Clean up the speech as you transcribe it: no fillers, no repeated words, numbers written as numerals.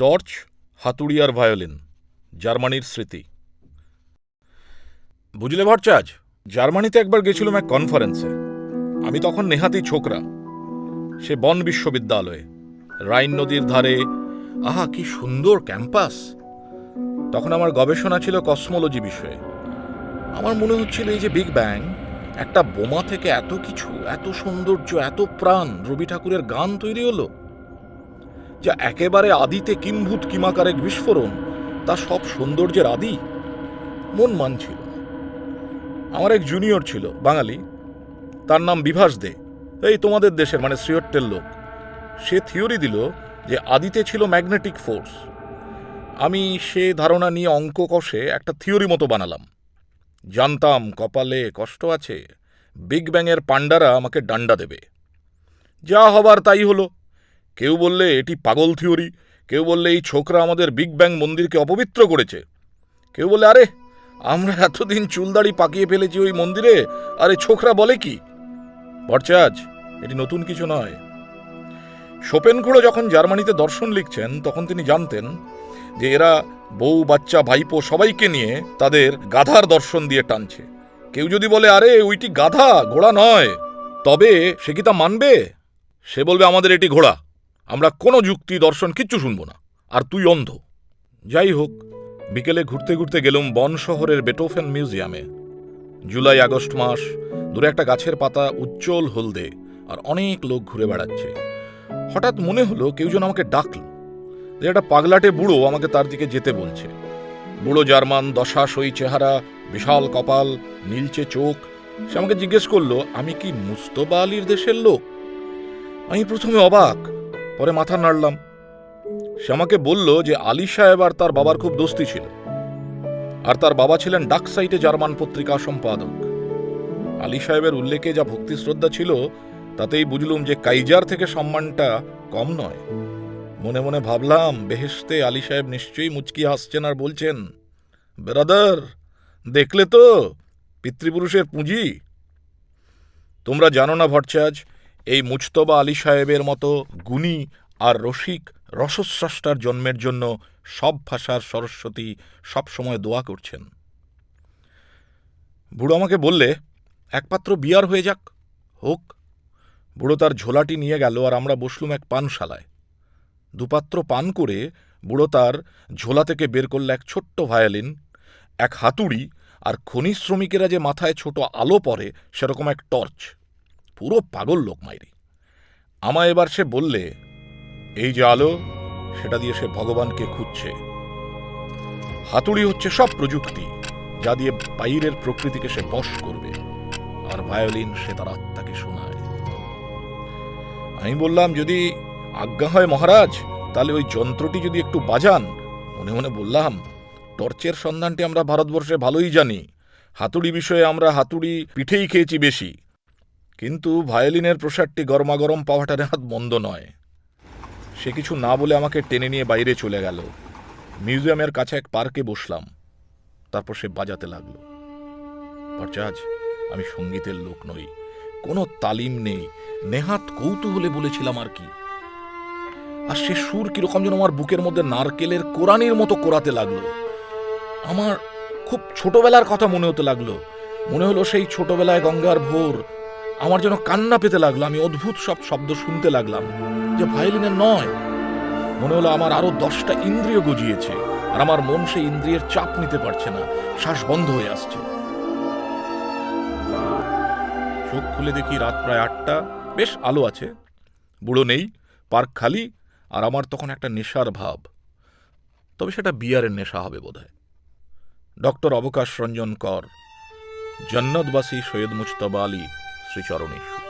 Torch, হাতুড়ি আর violin, জার্মানির স্মৃতি। বুঝলে ভট্টাচ, জার্মানিতে একবার গেছিলাম এক কনফারেন্সে। আমি তখন নেহাতি ছোকরা, সে বন বিশ্ববিদ্যালয়ে, রাইন নদীর ধারে। আহা, কি সুন্দর ক্যাম্পাস! তখন আমার গবেষণা ছিল কসমোলজি বিষয়ে। আমার মনে হচ্ছিল এই যে বিগ ব্যাং, একটা বোমা থেকে এত কিছু, এত সৌন্দর্য, এত প্রাণ, রবি ঠাকুরের গান তৈরি হলো, যা একেবারে আদিতে কিম্ভূত কিমাকারে বিস্ফোরণ, তা সব সৌন্দর্যের আদি। মন মানছিল। আমার এক জুনিয়র ছিল, বাঙালি, তার নাম বিভাস দে, এই তোমাদের দেশের মানে শ্রীহট্টের লোক। সে থিওরি দিল যে আদিতে ছিল ম্যাগনেটিক ফোর্স। আমি সে ধারণা নিয়ে অঙ্ক কষে একটা থিওরি মতো বানালাম। জানতাম কপালে কষ্ট আছে, বিগ ব্যাংয়ের পান্ডারা আমাকে ডান্ডা দেবে। যা হবার তাই হলো। কেউ বললে এটি পাগল থিওরি, কেউ বললে এই ছোকরা আমাদের বিগ ব্যাং মন্দিরকে অপবিত্র করেছে, কেউ বলে আরে আমরা এতদিন চুলদাড়ি পাকিয়ে ফেলেছি ওই মন্দিরে, আরে ছোকরা বলে কি। ভট্টাচ, এটি নতুন কিছু নয়। শোপেনকুড়ো যখন জার্মানিতে দর্শন লিখছেন, তখন তিনি জানতেন যে এরা বউ বাচ্চা ভাইপো সবাইকে নিয়ে তাদের গাধার দর্শন দিয়ে টানছে। কেউ যদি বলে আরে ওইটি গাধা, ঘোড়া নয়, তবে সে কি তা মানবে? সে বলবে আমাদের এটি ঘোড়া, আমরা কোনো যুক্তি দর্শন কিচ্ছু শুনব না, আর তুই অন্ধ। যাই হোক, বিকেলে ঘুরতে ঘুরতে গেলুম বন শহরের বেটোফেন মিউজিয়ামে। জুলাই আগস্ট মাস, দূরে একটা গাছের পাতা উজ্জ্বল হলদে, আর অনেক লোক ঘুরে বেড়াচ্ছে। হঠাৎ মনে হলো কেউ যেন আমাকে ডাকল, যে একটা পাগলাটে বুড়ো আমাকে তার দিকে যেতে বলছে। বুড়ো জার্মান, দশাসই চেহারা, বিশাল কপাল, নীলচে চোখ। সে আমাকে জিজ্ঞেস করলো আমি কি মুস্তফা আলীর দেশের লোক। আমি প্রথমে অবাক, পরে মাথা নাড়লাম। সে আমাকে বলল যে আলী সাহেব আর তার বাবার খুব দোস্তি ছিল, আর তার বাবা ছিলেন ডাকসাইটে জার্মান পত্রিকা সম্পাদক। আলী সাহেবের উল্লেখে যা ভক্তি শ্রদ্ধা ছিল, তাতেই বুঝলুম যে কাইজার থেকে সম্মানটা কম নয়। মনে মনে ভাবলাম, বেহেশতে আলী সাহেব নিশ্চয়ই মুচকি হাসছেন আর বলছেন, ব্রাদার, দেখলে তো পিতৃপুরুষের পুঁজি। তোমরা জানো না ভট্টাচ, এই মুজতবা আলী সাহেবের মতো গুণী আর রসিক রসস্রষ্টার জন্মের জন্য সব ভাষার সরস্বতী সবসময় দোয়া করছেন। বুড়ো আমাকে বললে এক পাত্র বিয়ার হয়ে যাক। হোক। বুড়ো তার ঝোলাটি নিয়ে গেল, আর আমরা বসলুম এক পানশালায়। দুপাত্র পান করে বুড়ো তার ঝোলা থেকে বের করল এক ছোট্ট ভায়োলিন, এক হাতুড়ি, আর খনি শ্রমিকেরা যে মাথায় ছোট আলো পরে সেরকম এক টর্চ। পুরো পাগল লোক মাইরি। আমায় এবার সে বললে, এই যে আলো, সেটা দিয়ে সে ভগবানকে খুঁজছে। হাতুড়ি হচ্ছে সব প্রযুক্তি, যা দিয়ে বাইরের প্রকৃতিকে সে বশ করবে, আর ভায়োলিন সে তার আত্মাকে শোনায়। আমি বললাম, যদি আজ্ঞা হয় মহারাজ, তাহলে ওই যন্ত্রটি যদি একটু বাজান। মনে মনে বললাম, টর্চের সন্ধানটি আমরা ভারতবর্ষে ভালোই জানি, হাতুড়ি বিষয়ে আমরা হাতুড়ি পিঠেই খেয়েছি বেশি, কিন্তু ভায়োলিনের প্রসাদটি গরমাগরম পাওয়াটা নেহাত মন্দ নয়। সে কিছু না বলে আমাকে টেনে নিয়ে বাইরে চলে গেল। মিউজিয়ামের কাছে এক পার্কে বসলাম, তারপর সে বাজাতে লাগলো। ভট্টাচ, আমি সঙ্গীতের লোক নই, কোনো তালিম নেই, নেহাত কৌতূহলে বলেছিলাম আর কি। আর সে সুর কিরকম যেন আমার বুকের মধ্যে নারকেলের কোরানির মতো কোরাতে লাগলো। আমার খুব ছোটবেলার কথা মনে হতে লাগলো। মনে হলো সেই ছোটবেলায় গঙ্গার ভোর। আমার যেন কান্না পেতে লাগলো। আমি অদ্ভুত সব শব্দ শুনতে লাগলাম, যে ভায়োলিনের নয়। মনে হলো আমার আরো 10টা ইন্দ্রিয় গজিয়েছে, আর আমার মন সেই ইন্দ্রিয়ের চাপ নিতে পারছে না, শ্বাস বন্ধ হয়ে আসছে। চোখ খুলে দেখি রাত প্রায় 8টা, বেশ আলো আছে, বুড়ো নেই, পার্ক খালি, আর আমার তখন একটা নেশার ভাব। তবে সেটা বিয়ারের নেশা হবে বোধহয়। ডক্টর অবকাশ রঞ্জন কর, জন্নতবাসী সৈয়দ মুজতবা আলী, শ্রীচরণেশ্বর।